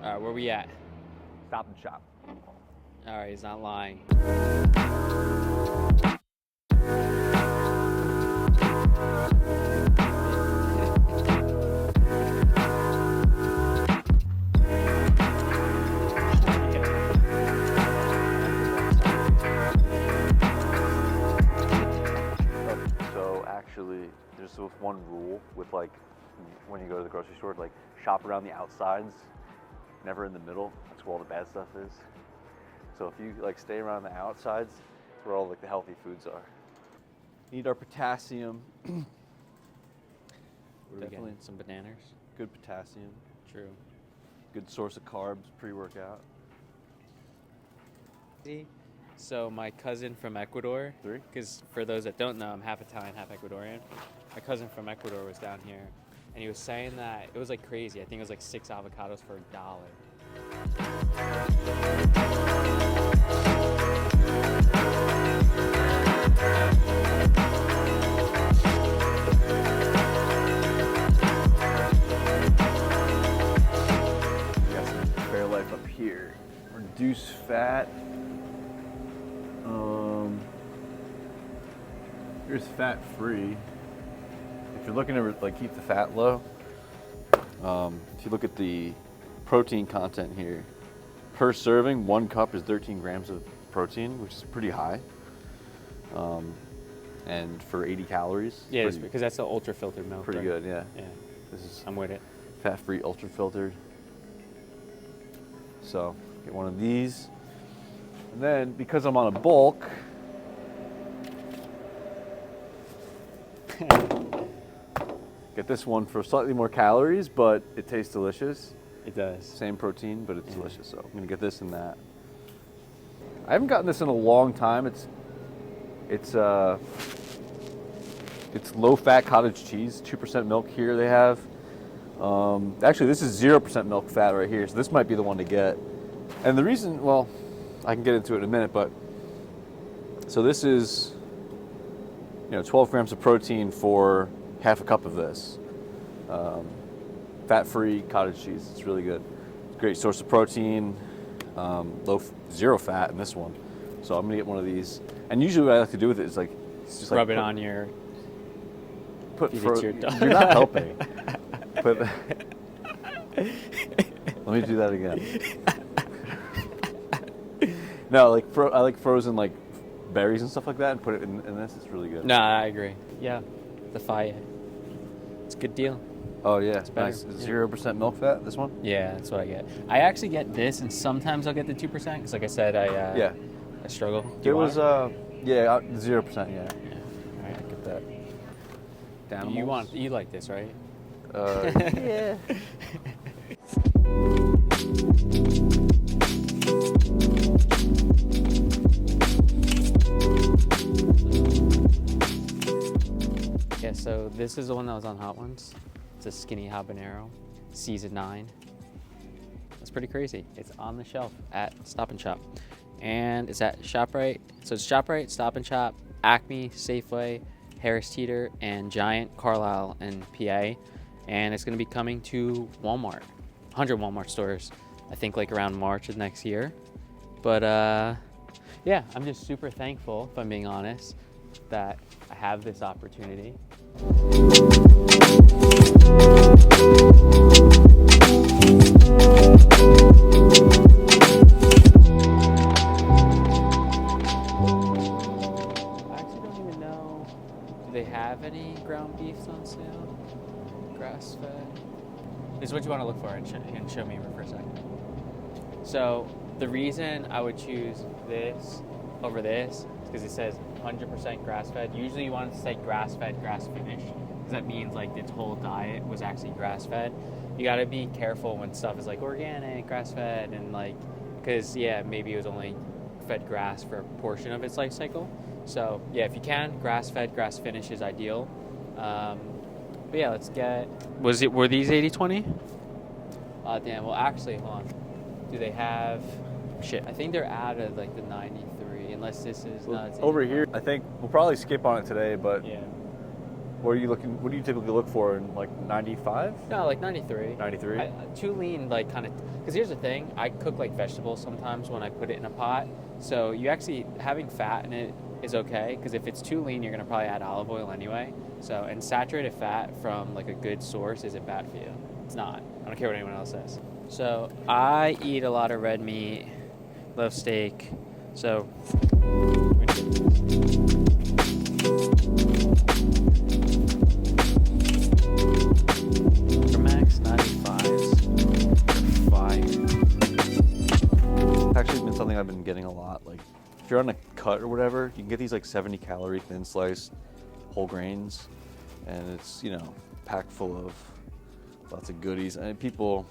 All right, where we at? Stop and Shop. All right, he's not lying. So actually, there's this one rule with like when you go to the grocery store, like shop around the outsides, never in the middle. That's where all the bad stuff is. So if you like stay around the outsides, it's where all like the healthy foods are. Need our potassium. Definitely some bananas. Good potassium. True. Good source of carbs pre-workout. So my cousin from Ecuador, Three? because for those that don't know, I'm half Italian, half Ecuadorian. My cousin from Ecuador was down here, and he was saying that it was like crazy. I think it was like 6 avocados for $1. We got some Fairlife up here. Reduce fat. Here's fat free. If you're looking to like keep the fat low, if you look at the protein content here, per serving, 1 cup is 13 grams of protein, which is pretty high. And for 80 calories, Yeah, it's because that's the ultra filtered milk. pretty right? good. Yeah, Yeah, this is I'm with it. fat-free, ultra filtered. So get one of these, and then because I'm on a bulk, get this one for slightly more calories, but it tastes delicious. It does. Same protein, but it's Yeah. delicious. So I'm gonna get this and that. I haven't gotten this in a long time. It's low-fat cottage cheese, 2% milk here they have. Actually, this is 0% milk fat right here, so this might be the one to get. And the reason, well, I can get into it in a minute, but so this is, 12 grams of protein for half a cup of this. Fat-free cottage cheese. It's really good. It's a great source of protein. Zero fat in this one. So I'm gonna get one of these. And usually what I like to do with it is it's just Rub it on your. Feed it to your dog. You're not helping. Let me do that again. No, I like frozen like berries and stuff like that, and put it in this. It's really good. No, I agree. Yeah, defy it. It's a good deal. Oh yeah, better, nice. yeah. 0% milk fat. This one. Yeah, that's what I get. I actually get this, and sometimes I'll get the 2% because, like I said, I struggle. Do It you want was 0%. Yeah. Yeah. All right. Get that. Danimals. You like this, right? Yeah. Yeah. So this is the one that was on Hot Ones. It's a skinny habanero, season 9. It's pretty crazy. It's on the shelf at Stop and Shop, and it's at ShopRite. So it's ShopRite, Stop and Shop, Acme, Safeway, Harris Teeter, and Giant, Carlisle, and PA. And it's going to be coming to Walmart, 100 Walmart stores, I think like around March of next year. But yeah, I'm just super thankful, if I'm being honest, that I have this opportunity. I actually don't even know, do they have any ground beefs on sale? Grass fed? This is what you want to look for and show me for a second. So the reason I would choose this over this is because it says 100% grass fed. Usually you want it to say grass fed, grass finished, because that means like its whole diet was actually grass fed. You got to be careful when stuff is like organic, grass fed, and like, because maybe it was only fed grass for a portion of its life cycle. So yeah, if you can, grass fed, grass finished is ideal. But yeah, let's get. Were these 80/20? Damn. Well, actually, hold on. Do they have? Shit, I think they're out of like the 93, unless this is. No, it's Over 85. here, I think we'll probably skip on it today, but Yeah. What are you looking? What do you typically look for in like 95? No, like 93. 93? Too lean, like kind of. Because here's the thing, I cook like vegetables sometimes when I put it in a pot. So you actually having fat in it is okay. Because if it's too lean, you're gonna probably add olive oil anyway. So and saturated fat from like a good source isn't bad for you. It's not. I don't care what anyone else says. So I eat a lot of red meat, love steak. So. Max 95s are fire. It's actually been something I've been getting a lot. Like, if you're on a cut or whatever, you can get these like 70 calorie thin sliced whole grains, and it's, you know, packed full of lots of goodies. And people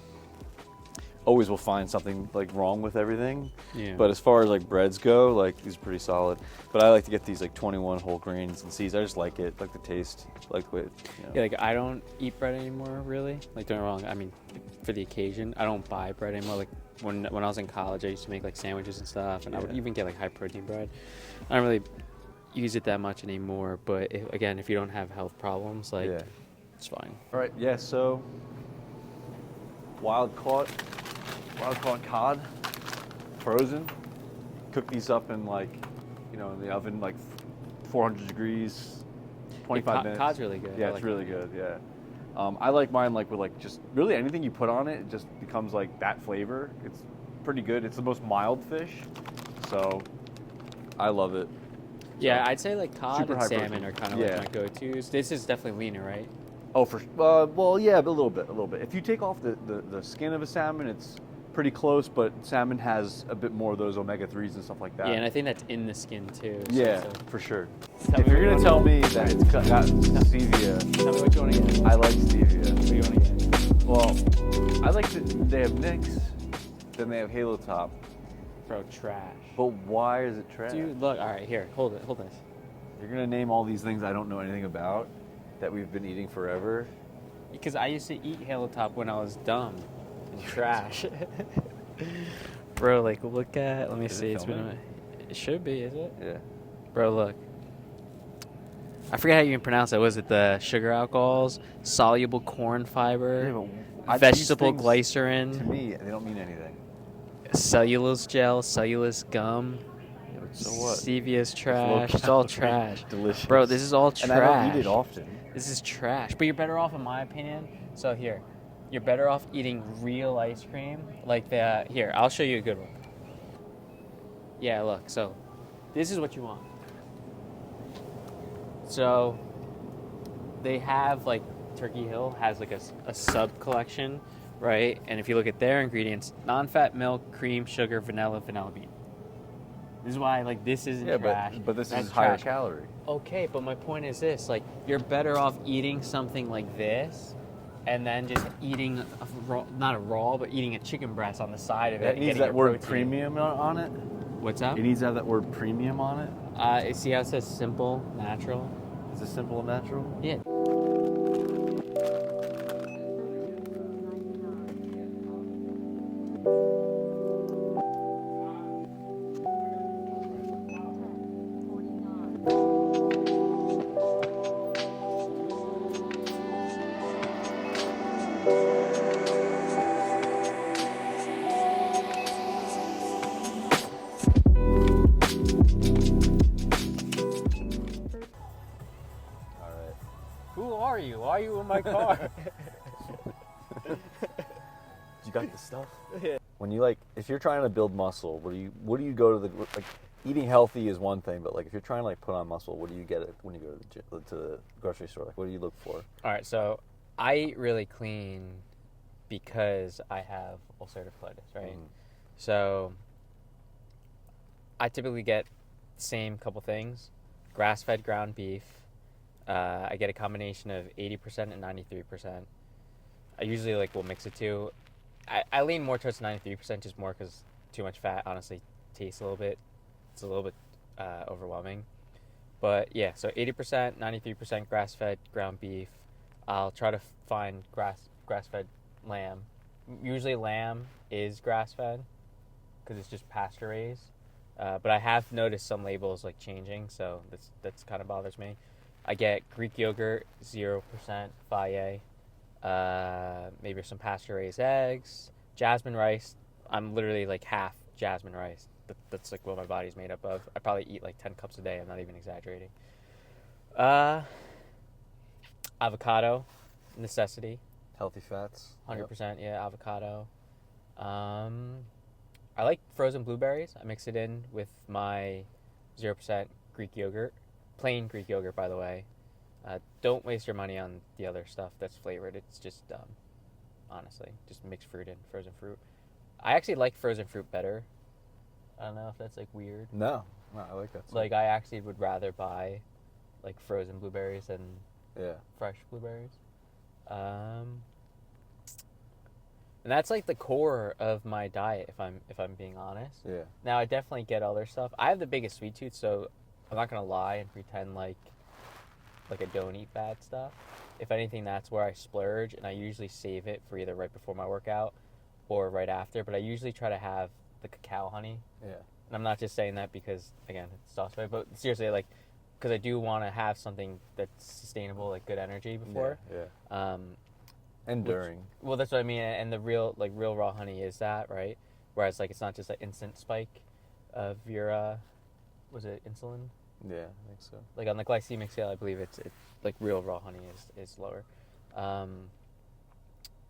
always will find something like wrong with everything. Yeah. But as far as like breads go, like these are pretty solid. But I like to get these like 21 whole grains and seeds. I just like it, like the taste, like it. You know. Yeah, like I don't eat bread anymore, really. Like, don't get me wrong. I mean, for the occasion, I don't buy bread anymore. Like when I was in college, I used to make like sandwiches and stuff, and I would Yeah. even get like high protein bread. I don't really use it that much anymore. But again, if you don't have health problems, like Yeah. it's fine. All right, yeah, so wild caught cod, frozen. Cook these up in like, you know, in the oven, like 400 degrees, 25 minutes. Cod's really good. Yeah, I it's like really it. good, yeah. I like mine like with like just really anything you put on it, it just becomes like that flavor. It's pretty good. It's the most mild fish, so I love it. Yeah, So, I'd say like cod super and high salmon protein. are kind of Yeah. like my go-tos. This is definitely leaner, right? Oh, well, yeah, but a little bit. If you take off the skin of a salmon, it's pretty close, but salmon has a bit more of those omega-3s and stuff like that. Yeah, and I think that's in the skin too. So Yeah, it's a- for sure. Tell If me you're what gonna you tell want. me that it's got stevia, Tell me what you want to get. I like stevia. What do you want to get? Well, I like that they have Nix, then they have Halo Top. Bro, trash. But why is it trash? Dude, look. All right, here. Hold this. You're gonna name all these things I don't know anything about that we've been eating forever. Because I used to eat Halo Top when I was dumb and trash. Bro, like, look at. Let me Is it see. It's been. filming? It should be, is it? Yeah. Bro, look. I forget how you can pronounce it. Was it the sugar alcohols, soluble corn fiber, these vegetable things, glycerin, To me, they don't mean anything. cellulose gel, cellulose gum, Yeah, but so what? stevia's It's trash. low It's all calorie, trash. Delicious. Bro, this is all trash. And I don't eat it often. This is trash. But you're better off, in my opinion. So here, you're better off eating real ice cream. Like the, here, I'll show you a good one. Yeah, look. So this is what you want. So they have like Turkey Hill has like a sub collection, right? And if you look at their ingredients, non-fat milk, cream, sugar, vanilla bean. This is why like this isn't Yeah, trash. but this That's is higher trash. calorie. Okay, but my point is this: like, you're better off eating something like this, and then just eating not a raw, but eating a chicken breast on the side of it. It and needs getting that your word protein. premium on it. What's up? It needs to have that word premium on it. See how it says simple, natural? Is it simple and natural? Yeah. All right. Who are you? Why are you in my car? You got the stuff. When you like, if you're trying to build muscle, what do you go to the like? Eating healthy is one thing, but like if you're trying to like put on muscle, what do you get it when you go to the gym, to the grocery store? Like, what do you look for? All right, so I eat really clean because I have ulcerative colitis, right? So I typically get the same couple things: grass-fed ground beef. I get a combination of 80% and 93%. I usually like will mix it too. I lean more towards 93% just more because too much fat honestly tastes a little bit. It's a little bit overwhelming. But yeah, so 80%, 93% grass-fed ground beef. I'll try to find grass-fed lamb. Usually lamb is grass-fed because it's just pasture raised. But I have noticed some labels like changing, so that's kind of bothers me. I get Greek yogurt, 0% Faye, maybe some pasture-raised eggs, jasmine rice. I'm literally like half jasmine rice. That's like what my body's made up of. I probably eat like 10 cups a day. I'm not even exaggerating. Avocado, necessity. Healthy fats. 100%, yeah, avocado. I like frozen blueberries. I mix it in with my 0% Greek yogurt. Plain Greek yogurt, by the way. Don't waste your money on the other stuff that's flavored. It's just dumb, honestly. Just mix fruit in, frozen fruit. I actually like frozen fruit better. I don't know if that's, like, weird. No, I like that. Like, I actually would rather buy, like, frozen blueberries than fresh blueberries. And that's like the core of my diet, if I'm being honest. Yeah. Now I definitely get other stuff. I have the biggest sweet tooth, so I'm not gonna lie and pretend like I don't eat bad stuff. If anything, that's where I splurge, and I usually save it for either right before my workout or right after. But I usually try to have the cacao honey. Yeah. And I'm not just saying that because, again, it's sauce, but seriously, like, because I do want to have something that's sustainable, like good energy before. Yeah. And during. Well, that's what I mean, and the real raw honey is that, right? Whereas, like, it's not just an instant spike of your, was it insulin? Yeah, I think so. Like, on the glycemic scale, I believe it's like, real raw honey is lower.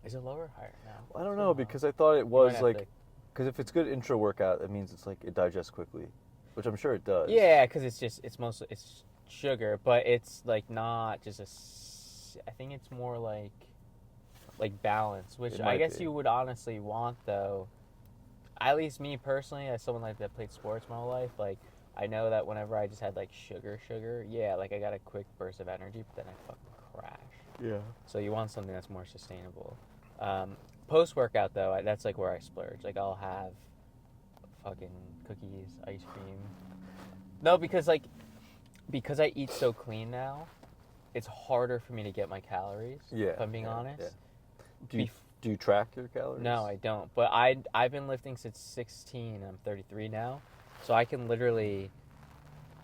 Is it lower or higher now? Well, I don't know, because I thought it was, like, because to... if it's good intra workout, it means it's, like, it digests quickly, which I'm sure it does. Yeah, because it's mostly, it's sugar, but it's, like, not just I think it's more, like balance, which I guess you would honestly want, though. At least me personally, as someone like that played sports my whole life, like, I know that whenever I just had like sugar, yeah, like I got a quick burst of energy, but then I fucking crash. Yeah. So you want something that's more sustainable. Post workout though, that's like where I splurge. Like I'll have fucking cookies, ice cream. No, because I eat so clean now, it's harder for me to get my calories. Yeah. If I'm being honest. Yeah. Do you track your calories? No, I don't. But I've been lifting since 16. I'm 33 now, so I can literally,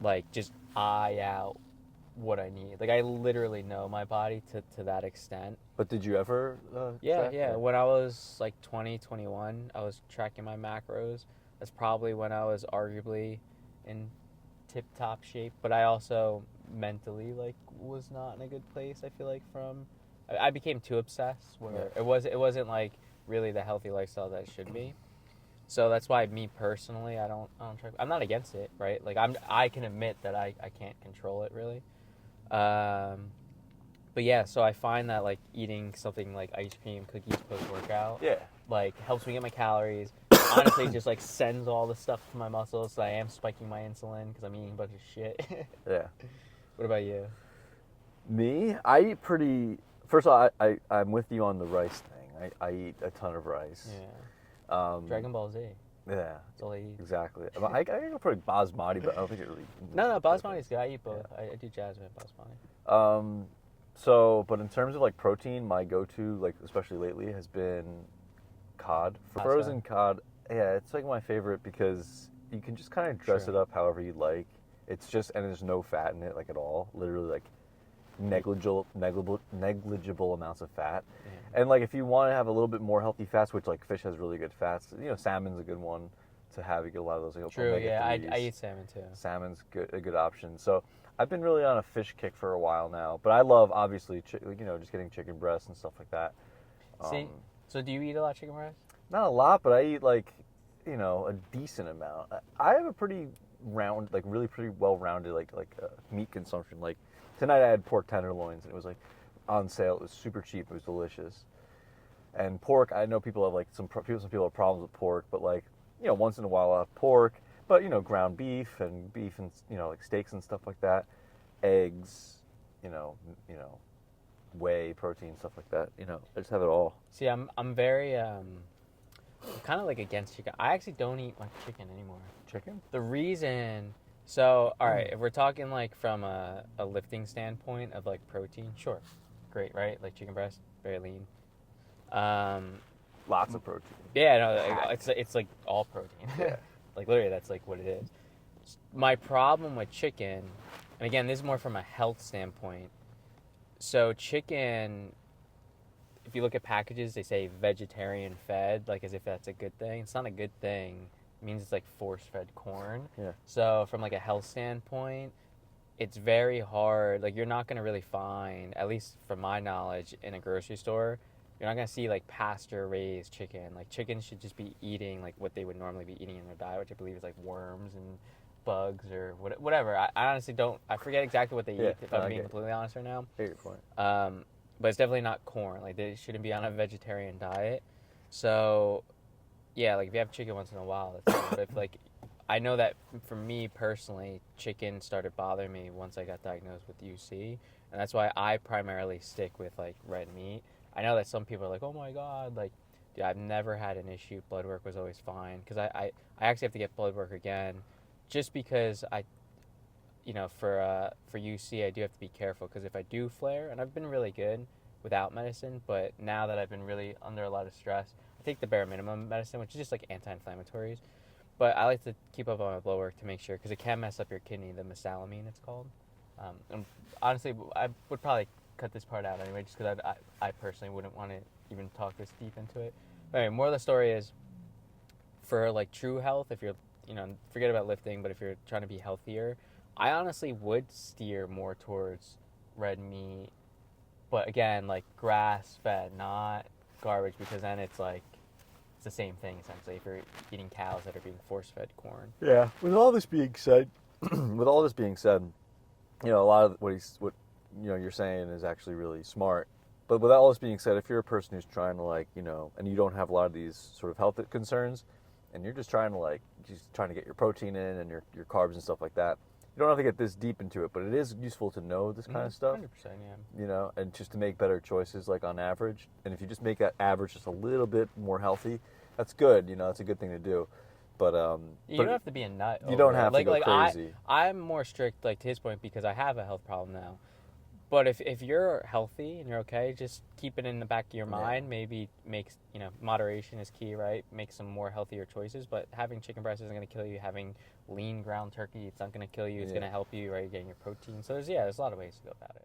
like, just eye out what I need. Like, I literally know my body to that extent. But did you ever? Yeah. When I was like 20, 21, I was tracking my macros. That's probably when I was arguably in tip-top shape. But I also mentally was not in a good place. I feel like I became too obsessed where it wasn't like really the healthy lifestyle that it should be. So that's why me personally, I don't track. I'm not against it, right? Like I can admit that I can't control it really. But yeah, so I find that like eating something like ice cream, cookies post workout, like helps me get my calories. Honestly, just like sends all the stuff to my muscles. So I am spiking my insulin because I'm eating a bunch of shit. Yeah. What about you? Me, I eat pretty. First of all, I'm with you on the rice thing. I eat a ton of rice. Yeah. Dragon Ball Z. Yeah. That's all I eat. Exactly. I go for basmati, but I don't think it really. No, basmati's good. I eat both. Yeah. I do jasmine basmati. But in terms of like protein, my go-to, like especially lately, has been cod. Frozen cod. Yeah, it's like my favorite because you can just kind of dress it up however you like. It's just, and there's no fat in it like at all. Literally like negligible amounts of fat. Yeah. And like if you want to have a little bit more healthy fats, which like fish has really good fats, salmon's a good one to have. You get a lot of those. Like, true, yeah, I eat salmon too. Salmon's a good option. So I've been really on a fish kick for a while now, but I love obviously just getting chicken breasts and stuff like that. So do you eat a lot of chicken breast? Not a lot, but I eat like a decent amount. I have a pretty round, like really pretty well-rounded like meat consumption. Like tonight I had pork tenderloins and it was like on sale. It was super cheap. It was delicious. And pork, I know people have like some people have problems with pork, but like once in a while I'll have pork. But ground beef and like steaks and stuff like that, eggs, whey, protein, stuff like that. I just have it all. See, I'm very kind of like against chicken. I actually don't eat much chicken anymore. Chicken? The reason. So, all right, if we're talking like from a lifting standpoint of like protein, sure, great, right? Like chicken breast, very lean. Lots of protein. Yeah, no, it's like all protein. Yeah. Like literally, that's like what it is. My problem with chicken And again, this is more from a health standpoint. So chicken, if you look at packages, they say vegetarian fed, like as if that's a good thing. It's not a good thing. It means it's like force-fed corn. Yeah. So from like a health standpoint, it's very hard. Like you're not gonna really find, at least from my knowledge, in a grocery store, you're not gonna see like pasture-raised chicken. Like chickens should just be eating like what they would normally be eating in their diet, which I believe is like worms and bugs or whatever. I honestly don't. I forget exactly what they eat. If I'm being completely honest right now. Get your point. But it's definitely not corn. Like they shouldn't be on a vegetarian diet. So, yeah, like if you have chicken once in a while, that's fine. But if like, I know that for me personally, chicken started bothering me once I got diagnosed with UC, and that's why I primarily stick with like red meat. I know that some people are like, oh my god, like, dude, I've never had an issue. Blood work was always fine because I actually have to get blood work again, just because for UC, I do have to be careful because if I do flare, and I've been really good without medicine, but now that I've been really under a lot of stress, I take the bare minimum medicine, which is just like anti-inflammatories. But I like to keep up on my blood work to make sure because it can mess up your kidney, the mesalamine it's called. And honestly, I would probably cut this part out anyway, just because I personally wouldn't want to even talk this deep into it. But anyway, more of the story is for like true health, if you're, forget about lifting, but if you're trying to be healthier, I honestly would steer more towards red meat, but again, like grass fed, not garbage, because then it's like it's the same thing essentially. If you're eating cows that are being force fed corn. Yeah. With all this being said, a lot of what you're saying is actually really smart. But with all this being said, if you're a person who's trying to and you don't have a lot of these sort of health concerns, and you're just trying to get your protein in and your carbs and stuff like that, you don't have to get this deep into it, but it is useful to know this kind of stuff. 100%, yeah. And just to make better choices, like on average. And if you just make that average just a little bit more healthy, that's good. That's a good thing to do. But you don't have to be a nut. You don't have to go crazy. I'm more strict, like to his point, because I have a health problem now. But if you're healthy and you're okay, just keep it in the back of your mind. Maybe moderation is key, right? Make some more healthier choices. But having chicken breast isn't going to kill you. Having lean ground turkey, it's not going to kill you. It's going to help you, right? You're getting your protein. So there's a lot of ways to go about it.